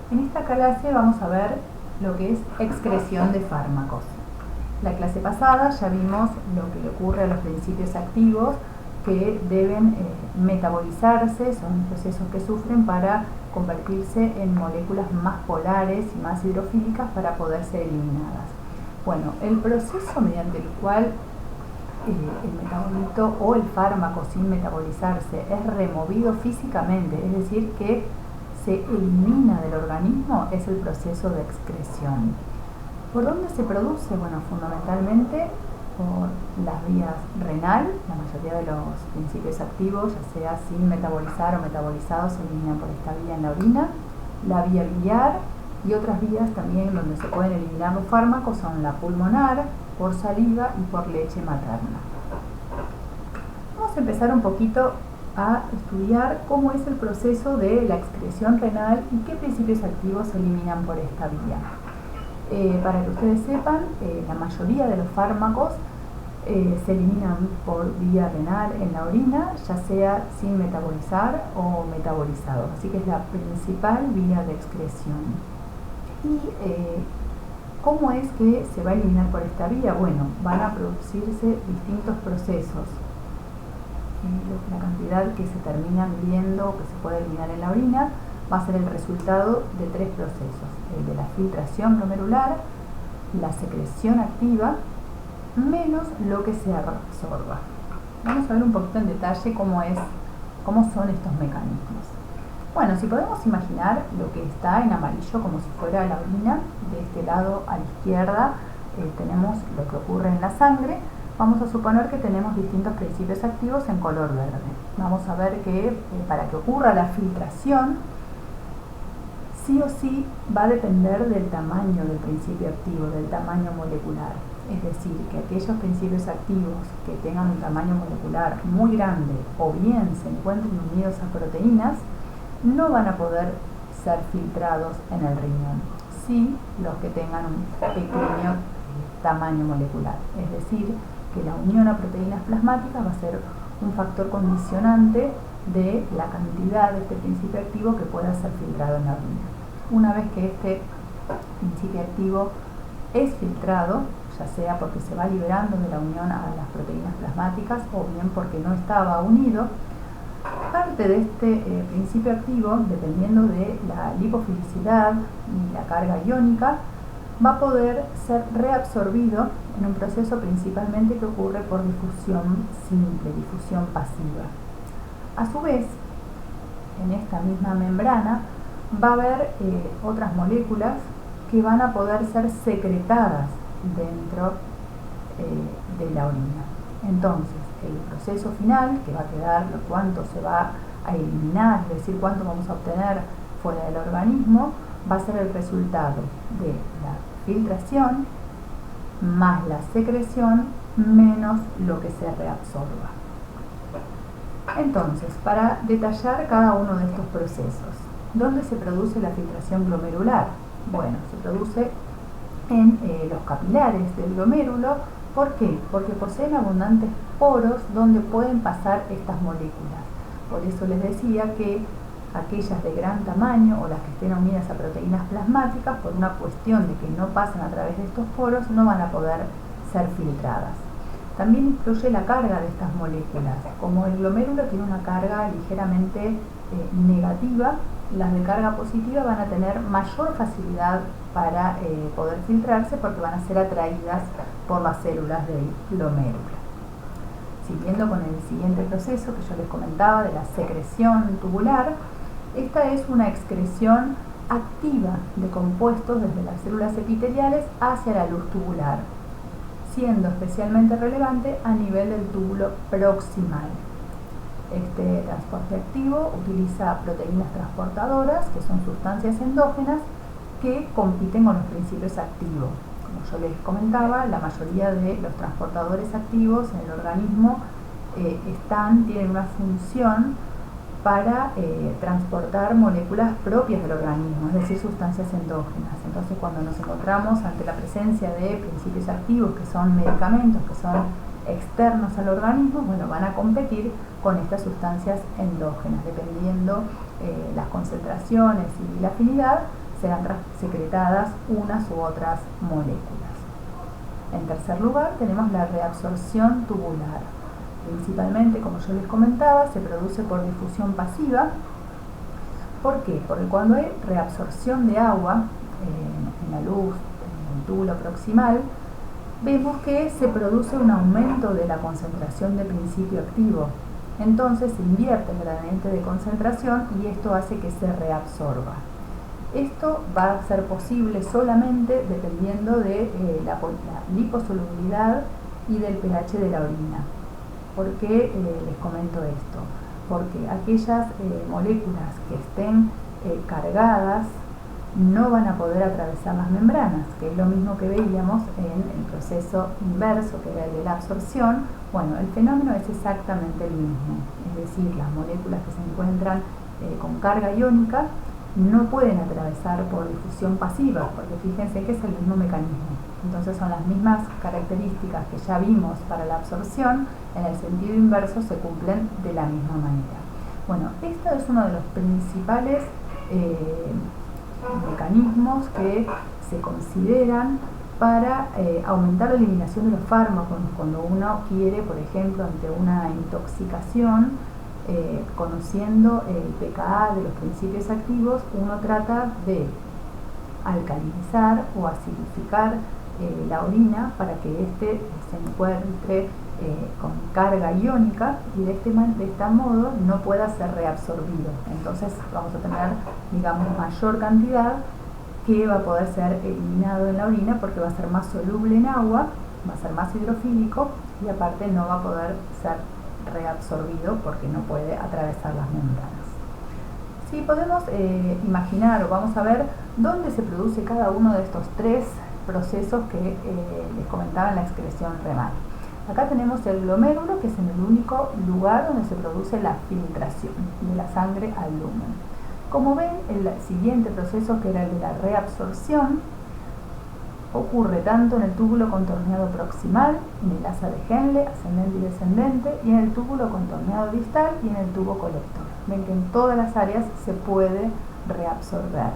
En esta clase vamos a ver lo que es excreción de fármacos. La clase pasada ya vimos lo que le ocurre a los principios activos que deben metabolizarse, son procesos que sufren para convertirse en moléculas más polares y más hidrofílicas para poder ser eliminadas. Bueno, el proceso mediante el cual el metabolito o el fármaco sin metabolizarse es removido físicamente, es decir, que se elimina del organismo, es el proceso de excreción. ¿Por dónde se produce? Bueno, fundamentalmente por las vías renal. La mayoría de los principios activos, ya sea sin metabolizar o metabolizados, se eliminan por esta vía en la orina. La vía biliar y otras vías también donde se pueden eliminar los fármacos son la pulmonar, por saliva y por leche materna. Vamos a empezar un poquito a estudiar cómo es el proceso de la excreción renal y qué principios activos se eliminan por esta vía. Para que ustedes sepan, la mayoría de los fármacos se eliminan por vía renal en la orina, ya sea sin metabolizar o metabolizado, así que es la principal vía de excreción. Y ¿cómo es que se va a eliminar por esta vía? Bueno, van a producirse distintos procesos. La cantidad que se terminan viendo que se puede eliminar en la orina va a ser el resultado de tres procesos: el de la filtración glomerular, la secreción activa, menos lo que se absorba. Vamos a ver un poquito en detalle cómo son estos mecanismos. Bueno, si podemos imaginar lo que está en amarillo como si fuera la orina, de este lado a la izquierda tenemos lo que ocurre en la sangre. Vamos a suponer que tenemos distintos principios activos en color verde. Vamos a ver que para que ocurra la filtración, sí o sí va a depender del tamaño del principio activo, del tamaño molecular. Es decir, que aquellos principios activos que tengan un tamaño molecular muy grande o bien se encuentren unidos a proteínas, no van a poder ser filtrados en el riñón. Sí, los que tengan un pequeño tamaño molecular. Es decir, que la unión a proteínas plasmáticas va a ser un factor condicionante de la cantidad de este principio activo que pueda ser filtrado en la orina. Una vez que este principio activo es filtrado, ya sea porque se va liberando de la unión a las proteínas plasmáticas o bien porque no estaba unido, parte de este principio activo, dependiendo de la lipofilicidad y la carga iónica, va a poder ser reabsorbido en un proceso principalmente que ocurre por difusión simple, difusión pasiva. A su vez, en esta misma membrana va a haber otras moléculas que van a poder ser secretadas dentro de la orina. Entonces, el proceso final, que va a quedar cuánto se va a eliminar, es decir, cuánto vamos a obtener fuera del organismo, va a ser el resultado de la filtración más la secreción menos lo que se reabsorba. Entonces, para detallar cada uno de estos procesos, ¿dónde se produce la filtración glomerular? Bueno, se produce en los capilares del glomérulo. ¿Por qué? Porque poseen abundantes poros donde pueden pasar estas moléculas. Por eso les decía que aquellas de gran tamaño o las que estén unidas a proteínas plasmáticas, por una cuestión de que no pasan a través de estos poros, no van a poder ser filtradas. También influye la carga de estas moléculas. Como el glomérulo tiene una carga ligeramente negativa, las de carga positiva van a tener mayor facilidad para poder filtrarse porque van a ser atraídas por las células del glomérulo. Siguiendo con el siguiente proceso que yo les comentaba de la secreción tubular, esta es una excreción activa de compuestos desde las células epiteliales hacia la luz tubular, siendo especialmente relevante a nivel del túbulo proximal. Este transporte activo utiliza proteínas transportadoras, que son sustancias endógenas que compiten con los principios activos. Como yo les comentaba, la mayoría de los transportadores activos en el organismo tienen una función para transportar moléculas propias del organismo, es decir, sustancias endógenas. Entonces, cuando nos encontramos ante la presencia de principios activos que son medicamentos, que son externos al organismo, bueno, van a competir con estas sustancias endógenas, dependiendo las concentraciones y la afinidad, sean secretadas unas u otras moléculas. En tercer lugar, tenemos la reabsorción tubular. Principalmente, como yo les comentaba, se produce por difusión pasiva. ¿Por qué? Porque cuando hay reabsorción de agua en la luz, en el túbulo proximal, vemos que se produce un aumento de la concentración de principio activo. Entonces se invierte el gradiente de concentración y esto hace que se reabsorba. Esto va a ser posible solamente dependiendo de la liposolubilidad y del pH de la orina. ¿Por qué les comento esto? Porque aquellas moléculas que estén cargadas no van a poder atravesar las membranas, que es lo mismo que veíamos en el proceso inverso, que era el de la absorción. Bueno, el fenómeno es exactamente el mismo, es decir, las moléculas que se encuentran con carga iónica no pueden atravesar por difusión pasiva, porque fíjense que es el mismo mecanismo. Entonces son las mismas características que ya vimos para la absorción, en el sentido inverso se cumplen de la misma manera. Bueno, este es uno de los principales mecanismos que se consideran para aumentar la eliminación de los fármacos. Cuando uno quiere, por ejemplo, ante una intoxicación, conociendo el pKa de los principios activos, uno trata de alcalinizar o acidificar la orina para que éste se encuentre con carga iónica y de este modo no pueda ser reabsorbido. Entonces vamos a tener, digamos, mayor cantidad que va a poder ser eliminado en la orina porque va a ser más soluble en agua, va a ser más hidrofílico y aparte no va a poder ser reabsorbido porque no puede atravesar las membranas. Si podemos imaginar o vamos a ver dónde se produce cada uno de estos tres procesos que les comentaba en la excreción renal. Acá tenemos el glomérulo, que es en el único lugar donde se produce la filtración de la sangre al lumen. Como ven, el siguiente proceso, que era el de la reabsorción, ocurre tanto en el túbulo contorneado proximal, en el asa de Henle, ascendente y descendente, y en el túbulo contorneado distal y en el tubo colector. Ven que en todas las áreas se puede reabsorber.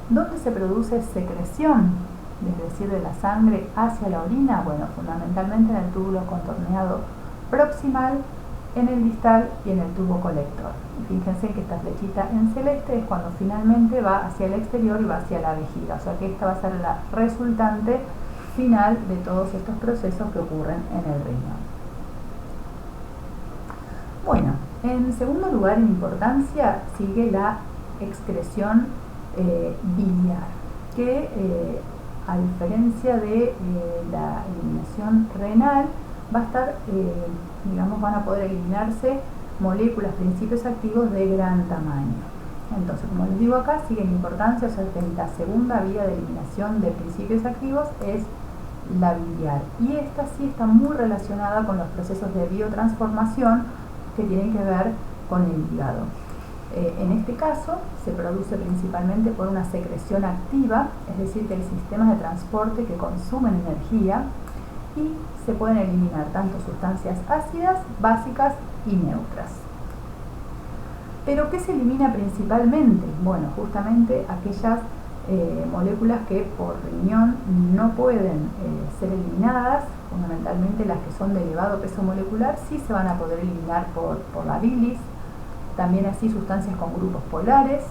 ¿Dónde se produce secreción? Es decir, de la sangre hacia la orina, bueno, fundamentalmente en el túbulo contorneado proximal, en el distal y en el tubo colector. Y fíjense que esta flechita en celeste es cuando finalmente va hacia el exterior y va hacia la vejiga, o sea que esta va a ser la resultante final de todos estos procesos que ocurren en el riñón. Bueno, en segundo lugar en importancia sigue la excreción biliar, que a diferencia de la eliminación renal, va a estar, digamos, van a poder eliminarse moléculas, principios activos de gran tamaño. Entonces, como les digo acá, sigue en importancia, o sea que la segunda vía de eliminación de principios activos es la biliar. Y esta sí está muy relacionada con los procesos de biotransformación que tienen que ver con el hígado. En este caso se produce principalmente por una secreción activa, es decir, que hay sistemas de transporte que consumen energía y se pueden eliminar tanto sustancias ácidas, básicas y neutras. ¿Pero qué se elimina principalmente? Bueno, justamente aquellas moléculas que por riñón no pueden ser eliminadas, fundamentalmente las que son de elevado peso molecular, sí se van a poder eliminar por la bilis. También así sustancias con grupos polares,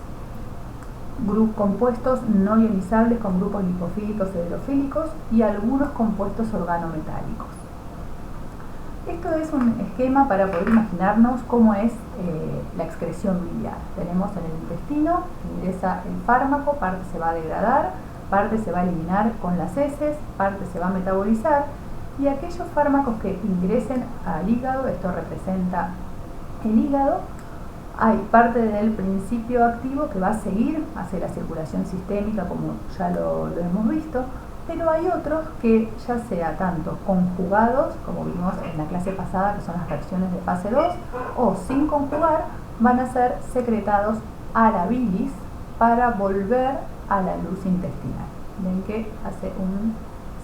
compuestos no ionizables con grupos lipofílicos e hidrofílicos y algunos compuestos organometálicos. Esto es un esquema para poder imaginarnos cómo es la excreción biliar. Tenemos en el intestino, ingresa el fármaco, parte se va a degradar, parte se va a eliminar con las heces, parte se va a metabolizar y aquellos fármacos que ingresen al hígado, esto representa el hígado, hay parte del principio activo que va a seguir hacia la circulación sistémica, como ya lo hemos visto, pero hay otros que ya sea tanto conjugados, como vimos en la clase pasada, que son las reacciones de fase 2, o sin conjugar, van a ser secretados a la bilis para volver a la luz intestinal. Ven que hace un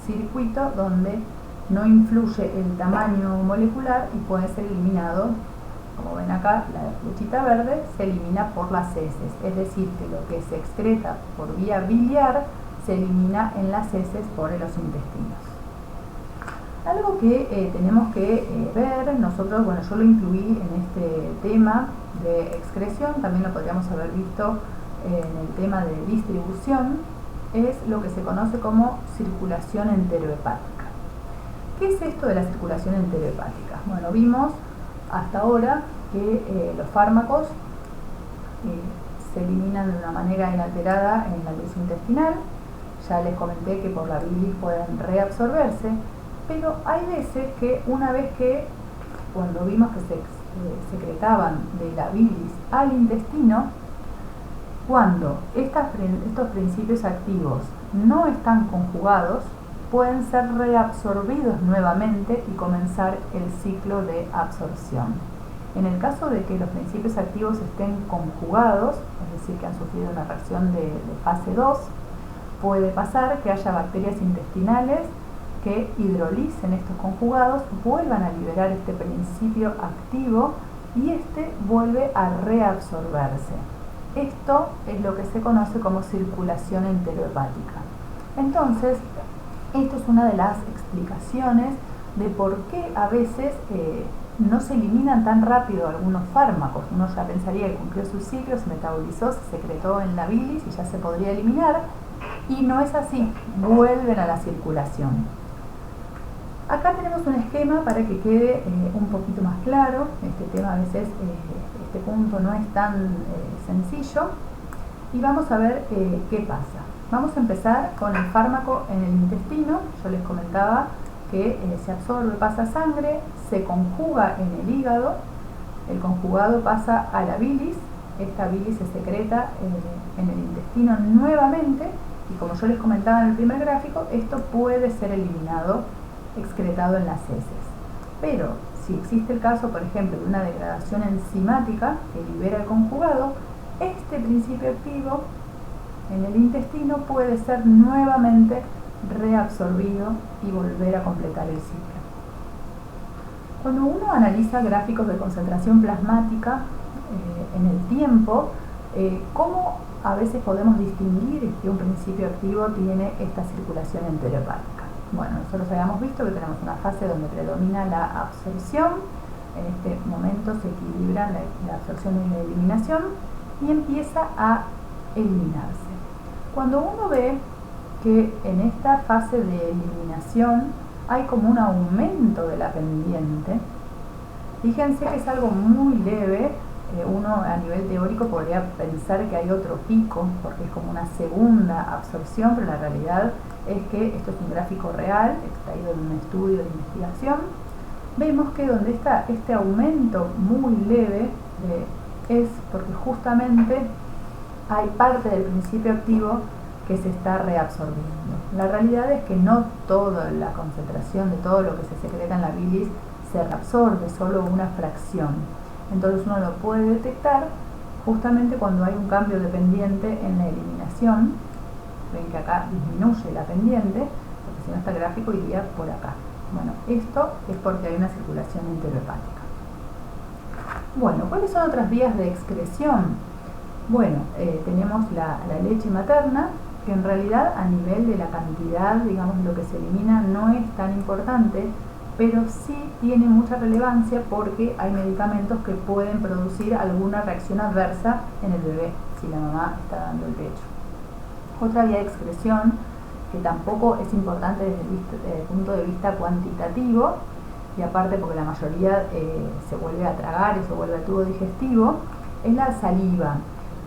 circuito donde no influye el tamaño molecular y puede ser eliminado como ven acá, la flechita verde, se elimina por las heces, es decir, que lo que se excreta por vía biliar se elimina en las heces por los intestinos. Algo que tenemos que ver, nosotros, bueno, yo lo incluí en este tema de excreción, también lo podríamos haber visto en el tema de distribución, es lo que se conoce como circulación enterohepática. ¿Qué es esto de la circulación enterohepática? Bueno, vimos hasta ahora que los fármacos se eliminan de una manera inalterada en la luz intestinal. Ya les comenté que por la bilis pueden reabsorberse, pero hay veces que una vez que, cuando vimos que se secretaban de la bilis al intestino, cuando estos principios activos no están conjugados, pueden ser reabsorbidos nuevamente y comenzar el ciclo de absorción. En el caso de que los principios activos estén conjugados, es decir, que han sufrido una reacción de fase 2, puede pasar que haya bacterias intestinales que hidrolicen estos conjugados, vuelvan a liberar este principio activo y este vuelve a reabsorberse. Esto es lo que se conoce como circulación enterohepática. Entonces, esto es una de las explicaciones de por qué a veces no se eliminan tan rápido algunos fármacos. Uno ya pensaría que cumplió su ciclo, se metabolizó, se secretó en la bilis y ya se podría eliminar, y no es así, vuelven a la circulación. Acá tenemos un esquema para que quede un poquito más claro. Este tema a veces, este punto no es tan sencillo, y vamos a ver qué pasa. Vamos a empezar con el fármaco en el intestino. Yo les comentaba que se absorbe, pasa a sangre, se conjuga en el hígado, el conjugado pasa a la bilis, esta bilis se secreta en el intestino nuevamente, y como yo les comentaba en el primer gráfico, esto puede ser eliminado, excretado en las heces. Pero si existe el caso, por ejemplo, de una degradación enzimática que libera el conjugado, este principio activo en el intestino puede ser nuevamente reabsorbido y volver a completar el ciclo. Cuando uno analiza gráficos de concentración plasmática en el tiempo, ¿cómo a veces podemos distinguir que un principio activo tiene esta circulación enterohepática? Bueno, nosotros habíamos visto que tenemos una fase donde predomina la absorción. En este momento se equilibran la absorción y la eliminación y empieza a eliminarse. Cuando uno ve que en esta fase de eliminación hay como un aumento de la pendiente, fíjense que es algo muy leve. Uno a nivel teórico podría pensar que hay otro pico porque es como una segunda absorción, pero la realidad es que esto es un gráfico real extraído de un estudio de investigación. Vemos que donde está este aumento muy leve es porque justamente hay parte del principio activo que se está reabsorbiendo. La realidad es que no toda la concentración de todo lo que se secreta en la bilis se reabsorbe, solo una fracción. Entonces uno lo puede detectar justamente cuando hay un cambio de pendiente en la eliminación. Ven que acá disminuye la pendiente, porque si no este gráfico iría por acá. Bueno, esto es porque hay una circulación enterohepática. Bueno, ¿cuáles son otras vías de excreción? Bueno, tenemos la leche materna, que en realidad a nivel de la cantidad, digamos, de lo que se elimina no es tan importante, pero sí tiene mucha relevancia porque hay medicamentos que pueden producir alguna reacción adversa en el bebé si la mamá está dando el pecho. Otra vía de excreción que tampoco es importante desde el punto de vista cuantitativo, y aparte porque la mayoría se vuelve a tragar y se vuelve al tubo digestivo, es la saliva.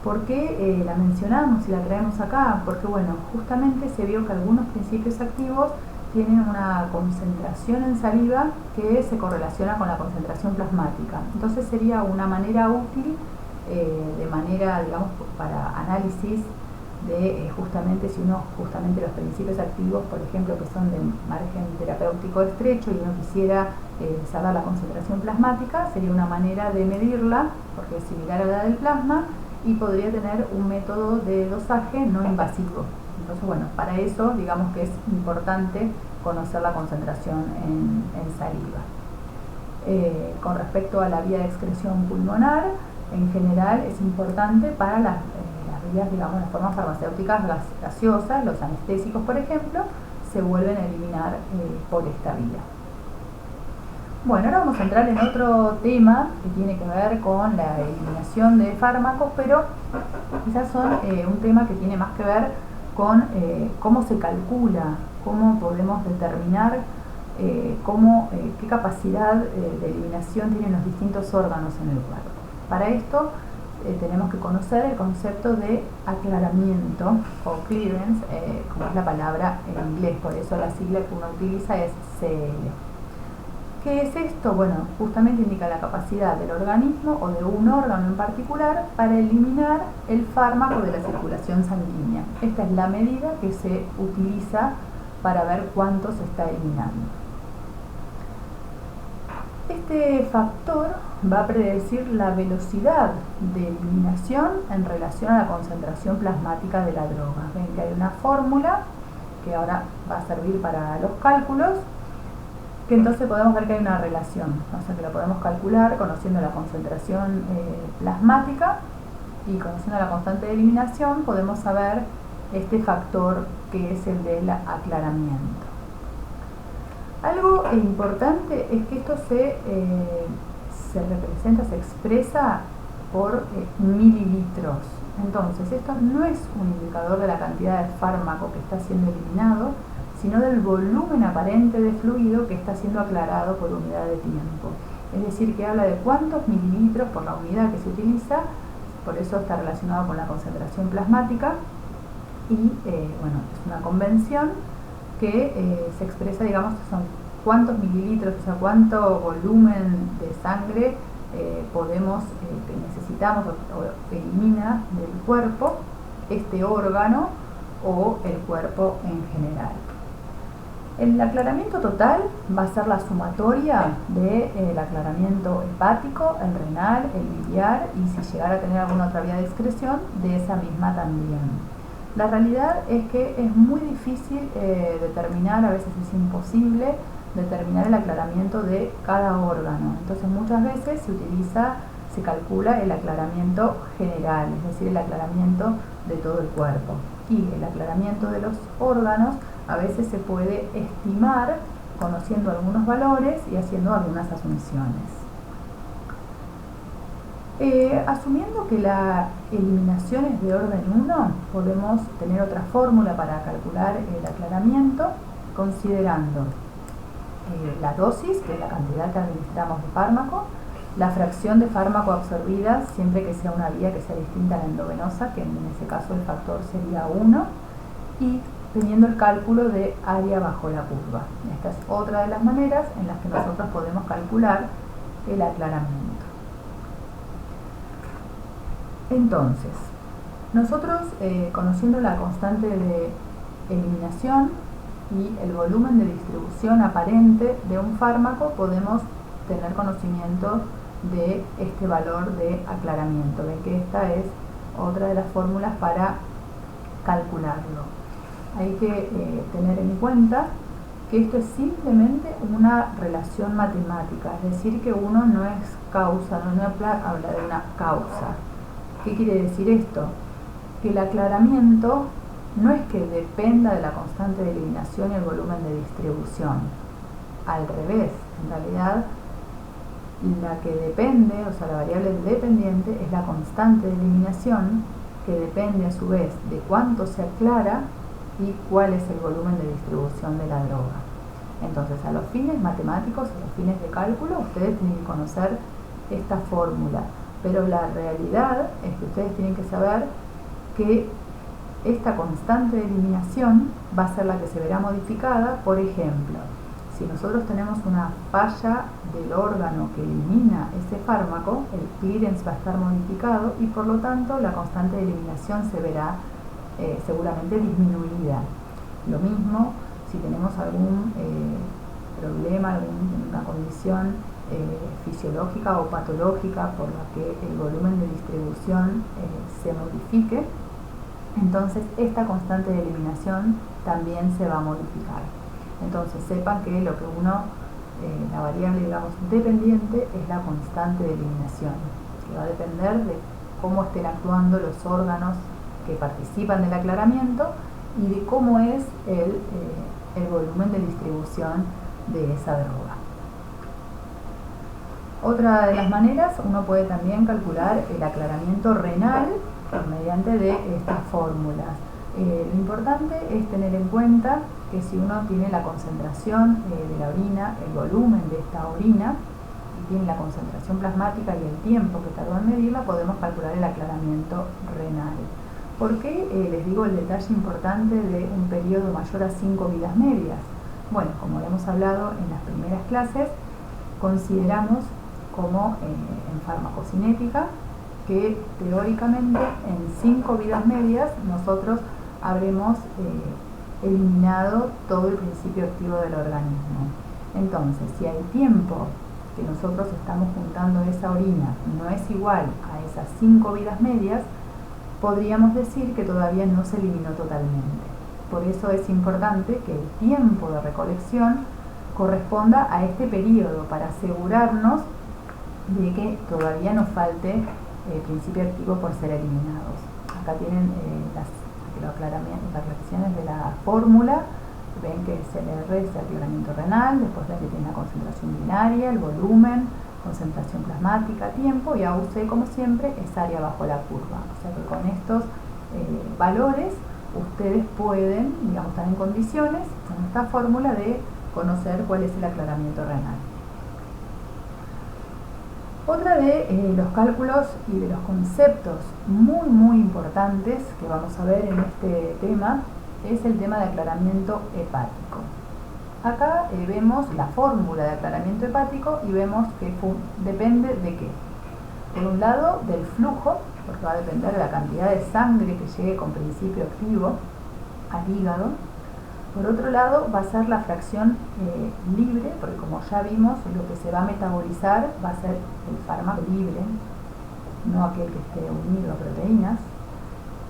¿Por qué la mencionamos y la traemos acá? Porque bueno, justamente se vio que algunos principios activos tienen una concentración en saliva que se correlaciona con la concentración plasmática. Entonces sería una manera útil, de manera, digamos, para análisis de justamente si uno, justamente los principios activos, por ejemplo, que son de margen terapéutico estrecho y uno quisiera saber la concentración plasmática, sería una manera de medirla, porque es similar a la del plasma, y podría tener un método de dosaje no invasivo. Entonces, bueno, para eso, digamos que es importante conocer la concentración en saliva. con respecto a la vía de excreción pulmonar, en general es importante para las vías, digamos, las formas farmacéuticas gaseosas, los anestésicos, por ejemplo, se vuelven a eliminar por esta vía. Bueno, ahora vamos a entrar en otro tema que tiene que ver con la eliminación de fármacos, pero quizás son un tema que tiene más que ver con cómo se calcula, cómo podemos determinar qué capacidad de eliminación tienen los distintos órganos en el cuerpo. Para esto tenemos que conocer el concepto de aclaramiento o clearance, como es la palabra en inglés, por eso la sigla que uno utiliza es CL. ¿Qué es esto? Bueno, justamente indica la capacidad del organismo o de un órgano en particular para eliminar el fármaco de la circulación sanguínea. Esta es la medida que se utiliza para ver cuánto se está eliminando. Este factor va a predecir la velocidad de eliminación en relación a la concentración plasmática de la droga. Ven que hay una fórmula que ahora va a servir para los cálculos, que entonces podemos ver que hay una relación, o sea que la podemos calcular conociendo la concentración plasmática y conociendo la constante de eliminación podemos saber este factor que es el del aclaramiento. Algo importante es que esto se representa, se expresa por mililitros. Entonces, esto no es un indicador de la cantidad de fármaco que está siendo eliminado, sino del volumen aparente de fluido que está siendo aclarado por unidad de tiempo. Es decir, que habla de cuántos mililitros por la unidad que se utiliza, por eso está relacionado con la concentración plasmática y bueno, es una convención que se expresa, digamos, son cuántos mililitros, o sea, cuánto volumen de sangre que necesitamos o elimina del cuerpo este órgano o el cuerpo en general. El aclaramiento total va a ser la sumatoria del aclaramiento hepático, el renal, el biliar y si llegara a tener alguna otra vía de excreción, de esa misma también. La realidad es que es muy difícil determinar, a veces es imposible determinar el aclaramiento de cada órgano. Entonces muchas veces se calcula el aclaramiento general, es decir, el aclaramiento de todo el cuerpo. Y el aclaramiento de los órganos a veces se puede estimar conociendo algunos valores y haciendo algunas asunciones. Asumiendo que la eliminación es de orden 1, podemos tener otra fórmula para calcular el aclaramiento considerando la dosis, que es la cantidad que administramos de fármaco, la fracción de fármaco absorbida siempre que sea una vía que sea distinta a la endovenosa, que en ese caso el factor sería 1, y teniendo el cálculo de área bajo la curva. Esta es otra de las maneras en las que nosotros podemos calcular el aclaramiento. Entonces, nosotros conociendo la constante de eliminación y el volumen de distribución aparente de un fármaco podemos tener conocimiento de este valor de aclaramiento. Ven que esta es otra de las fórmulas para calcularlo. Hay que tener en cuenta que esto es simplemente una relación matemática, es decir, que uno no es causa, no habla de una causa. ¿Qué quiere decir esto? Que el aclaramiento no es que dependa de la constante de eliminación y el volumen de distribución. Al revés, en realidad la que depende, o sea, la variable dependiente es la constante de eliminación, que depende a su vez de cuánto se aclara y cuál es el volumen de distribución de la droga. Entonces, a los fines matemáticos, a los fines de cálculo, ustedes tienen que conocer esta fórmula, pero la realidad es que ustedes tienen que saber que esta constante de eliminación va a ser la que se verá modificada. Por ejemplo, si nosotros tenemos una falla del órgano que elimina ese fármaco, el clearance va a estar modificado y por lo tanto la constante de eliminación se verá seguramente disminuida. Lo mismo si tenemos algún problema, alguna condición fisiológica o patológica por la que el volumen de distribución se modifique, entonces esta constante de eliminación también se va a modificar. Entonces sepan que lo que uno la variable, digamos, dependiente es la constante de eliminación, que va a depender de cómo estén actuando los órganos que participan del aclaramiento y de cómo es el volumen de distribución de esa droga. Otra de las maneras, uno puede también calcular el aclaramiento renal mediante de estas fórmulas. Lo importante es tener en cuenta que si uno tiene la concentración de la orina, el volumen de esta orina, y tiene la concentración plasmática y el tiempo que tardó en medirla, podemos calcular el aclaramiento renal. ¿Por qué les digo el detalle importante de un periodo mayor a 5 vidas medias? Bueno, como hemos hablado en las primeras clases, consideramos como en farmacocinética que teóricamente en 5 vidas medias nosotros habremos eliminado todo el principio activo del organismo. Entonces, si al tiempo que nosotros estamos juntando esa orina no es igual a esas 5 vidas medias, podríamos decir que todavía no se eliminó totalmente. Por eso es importante que el tiempo de recolección corresponda a este periodo para asegurarnos de que todavía nos falte el principio activo por ser eliminados. Acá tienen las aclaraciones de la fórmula. Ven que CLR es el aclaramiento renal, después ven que tiene la concentración binaria, el volumen, concentración plasmática, tiempo, y AUC, como siempre, es área bajo la curva. O sea que con estos valores ustedes pueden, digamos, estar en condiciones, con esta fórmula, de conocer cuál es el aclaramiento renal. Otra de los cálculos y de los conceptos muy importantes que vamos a ver en este tema es el tema de aclaramiento hepático. Acá vemos la fórmula de aclaramiento hepático y vemos que depende de qué. Por un lado, del flujo, porque va a depender de la cantidad de sangre que llegue con principio activo al hígado. Por otro lado, va a ser la fracción libre, porque como ya vimos, lo que se va a metabolizar va a ser el fármaco libre, no aquel que esté unido a proteínas.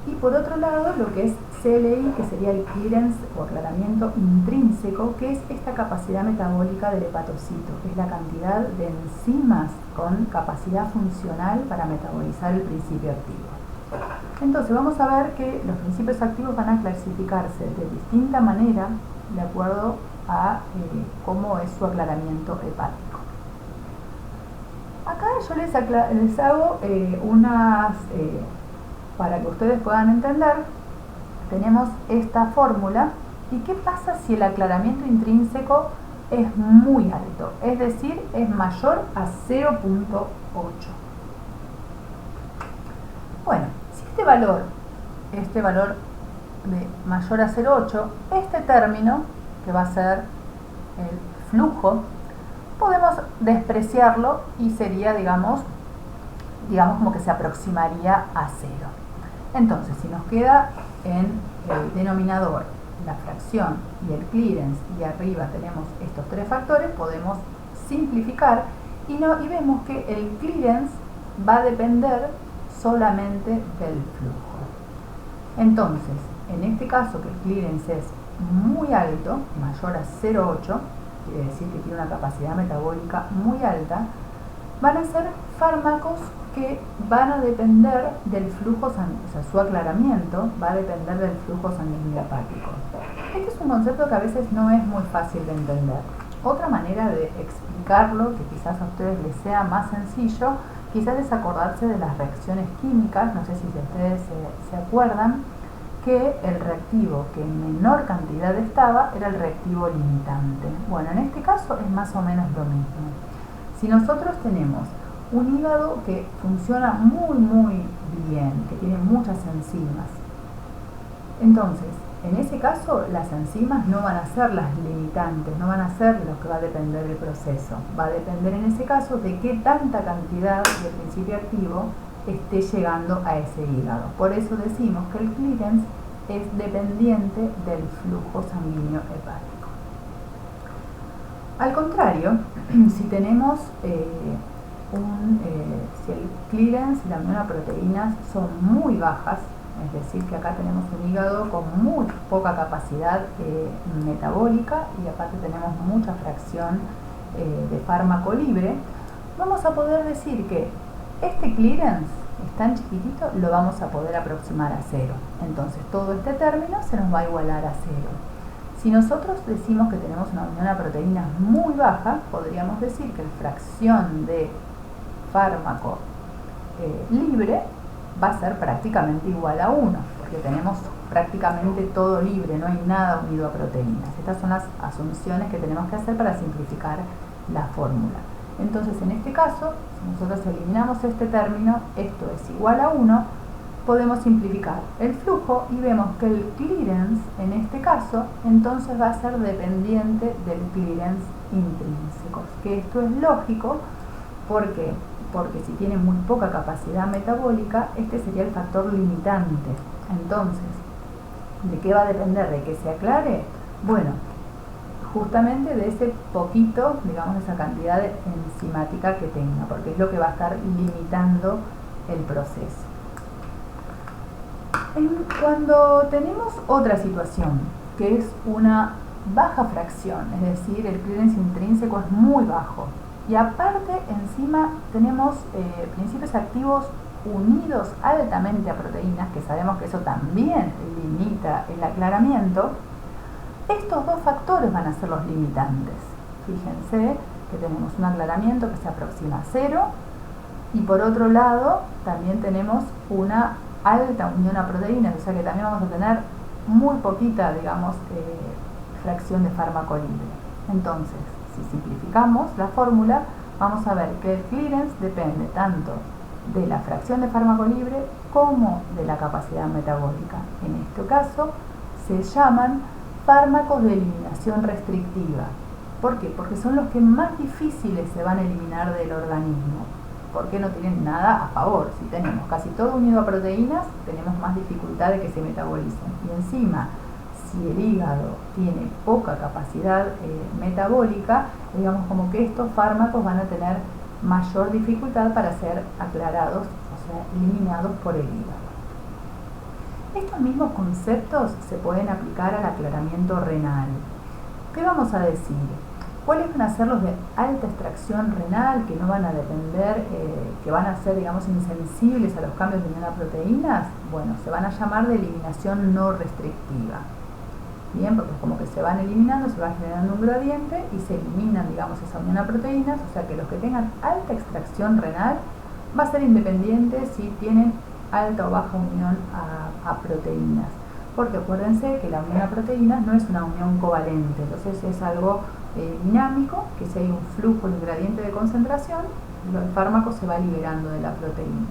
Y por otro lado, lo que es CLI, que sería el clearance o aclaramiento intrínseco, que es esta capacidad metabólica del hepatocito, que es la cantidad de enzimas con capacidad funcional para metabolizar el principio activo. Entonces vamos a ver que los principios activos van a clasificarse de distinta manera de acuerdo a cómo es su aclaramiento hepático. Acá yo les hago unas, para que ustedes puedan entender, tenemos esta fórmula. ¿Y qué pasa si el aclaramiento intrínseco es muy alto? Es decir, es mayor a 0.8. Bueno, si este valor de mayor a 0.8, este término, que va a ser el flujo, podemos despreciarlo y sería, digamos como que se aproximaría a 0. Entonces, si nos queda en el denominador la fracción y el clearance, y arriba tenemos estos tres factores, podemos simplificar y vemos que el clearance va a depender solamente del flujo. Entonces, en este caso, que el clearance es muy alto, mayor a 0.8, quiere decir que tiene una capacidad metabólica muy alta, van a ser fármacos que van a depender del flujo sanguíneo, o sea, su aclaramiento va a depender del flujo sanguíneo hepático. Este es un concepto que a veces no es muy fácil de entender. Otra manera de explicarlo, que quizás a ustedes les sea más sencillo, quizás es acordarse de las reacciones químicas. No sé si ustedes se acuerdan que el reactivo que en menor cantidad estaba era el reactivo limitante. Bueno, en este caso es más o menos lo mismo. Si nosotros tenemos un hígado que funciona muy bien, que tiene muchas enzimas, entonces en ese caso las enzimas no van a ser las limitantes, no van a ser lo que va a depender del proceso. Va a depender en ese caso de qué tanta cantidad de principio activo esté llegando a ese hígado. Por eso decimos que el clearance es dependiente del flujo sanguíneo hepático. Al contrario, si tenemos si el clearance y la aminoproteínas son muy bajas, es decir, que acá tenemos un hígado con muy poca capacidad metabólica y aparte tenemos mucha fracción de fármaco libre, vamos a poder decir que este clearance es tan chiquitito, lo vamos a poder aproximar a 0. Entonces todo este término se nos va a igualar a 0. Si nosotros decimos que tenemos una unión a proteínas muy baja, podríamos decir que la fracción de fármaco libre va a ser prácticamente igual a 1, porque tenemos prácticamente todo libre, no hay nada unido a proteínas. Estas son las asunciones que tenemos que hacer para simplificar la fórmula. Entonces, en este caso, si nosotros eliminamos este término, esto es igual a 1, podemos simplificar el flujo y vemos que el clearance, en este caso, entonces va a ser dependiente del clearance intrínseco. Que esto es lógico, ¿por qué? Porque si tiene muy poca capacidad metabólica, este sería el factor limitante. Entonces, ¿de qué va a depender? ¿De que se aclare? Bueno, justamente de ese poquito, digamos, esa cantidad enzimática que tenga, porque es lo que va a estar limitando el proceso. Cuando tenemos otra situación, que es una baja fracción, es decir, el clearance intrínseco es muy bajo, y aparte encima tenemos principios activos unidos altamente a proteínas, que sabemos que eso también limita el aclaramiento, estos dos factores van a ser los limitantes. Fíjense que tenemos un aclaramiento que se aproxima a 0, y por otro lado también tenemos una alta unión a proteínas, o sea que también vamos a tener muy poquita, digamos, fracción de fármaco libre. Entonces, si simplificamos la fórmula, vamos a ver que el clearance depende tanto de la fracción de fármaco libre como de la capacidad metabólica. En este caso, se llaman fármacos de eliminación restrictiva. ¿Por qué? Porque son los que más difíciles se van a eliminar del organismo, porque no tienen nada a favor. Si tenemos casi todo unido a proteínas, tenemos más dificultad de que se metabolicen. Y encima, si el hígado tiene poca capacidad metabólica, digamos como que estos fármacos van a tener mayor dificultad para ser aclarados, o sea, eliminados por el hígado. Estos mismos conceptos se pueden aplicar al aclaramiento renal. ¿Qué vamos a decir? ¿Cuáles van a ser los de alta extracción renal, que no van a depender, que van a ser, digamos, insensibles a los cambios de unión a proteínas? Bueno, se van a llamar de eliminación no restrictiva. Bien, porque es como que se van eliminando, se va generando un gradiente y se eliminan, digamos, esa unión a proteínas, o sea que los que tengan alta extracción renal va a ser independiente si tienen alta o baja unión a proteínas. Porque acuérdense que la unión a proteínas no es una unión covalente, entonces es algo dinámico, que si hay un flujo en el gradiente de concentración, el fármaco se va liberando de la proteína.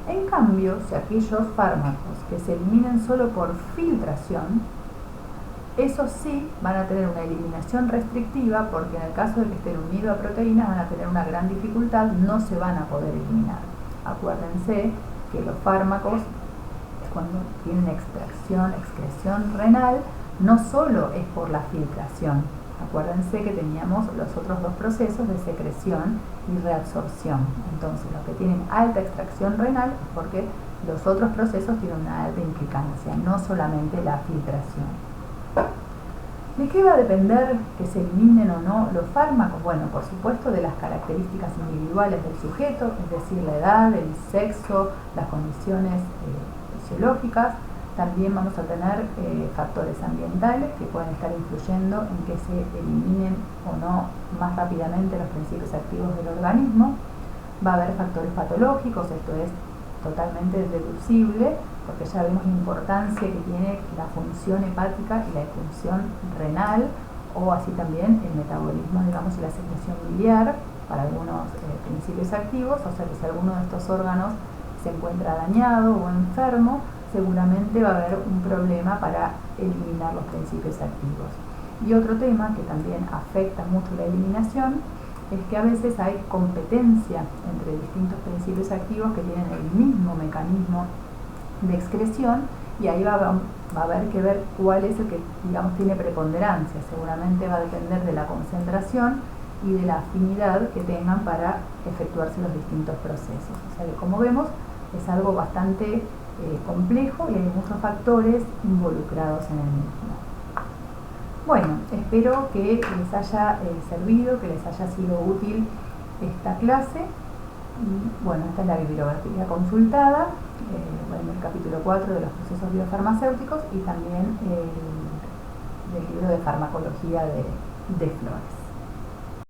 En cambio, si aquellos fármacos que se eliminen solo por filtración, esos sí van a tener una eliminación restrictiva, porque en el caso de que estén unidos a proteínas van a tener una gran dificultad, no se van a poder eliminar. Acuérdense que los fármacos, cuando tienen excreción renal, no solo es por la filtración. Acuérdense que teníamos los otros dos procesos de secreción y reabsorción. Entonces, los que tienen alta extracción renal es porque los otros procesos tienen una alta implicancia, no solamente la filtración. ¿De qué va a depender que se eliminen o no los fármacos? Bueno, por supuesto de las características individuales del sujeto, es decir, la edad, el sexo, las condiciones fisiológicas. También vamos a tener factores ambientales que pueden estar influyendo en que se eliminen o no más rápidamente los principios activos del organismo. Va a haber factores patológicos, esto es totalmente deducible, porque ya vemos la importancia que tiene la función hepática y la función renal, o así también el metabolismo, digamos, y la secreción biliar para algunos principios activos, o sea que si alguno de estos órganos se encuentra dañado o enfermo, seguramente va a haber un problema para eliminar los principios activos. Y otro tema que también afecta mucho la eliminación es que a veces hay competencia entre distintos principios activos que tienen el mismo mecanismo de excreción, y ahí va a haber que ver cuál es el que, digamos, tiene preponderancia. Seguramente va a depender de la concentración y de la afinidad que tengan para efectuarse los distintos procesos. O sea que, como vemos, es algo bastante complejo y hay muchos factores involucrados en el mismo. Bueno, espero que les haya servido, que les haya sido útil esta clase. Y bueno, esta es la bibliografía consultada, bueno, el capítulo 4 de los procesos biofarmacéuticos y también del libro de farmacología de Flores.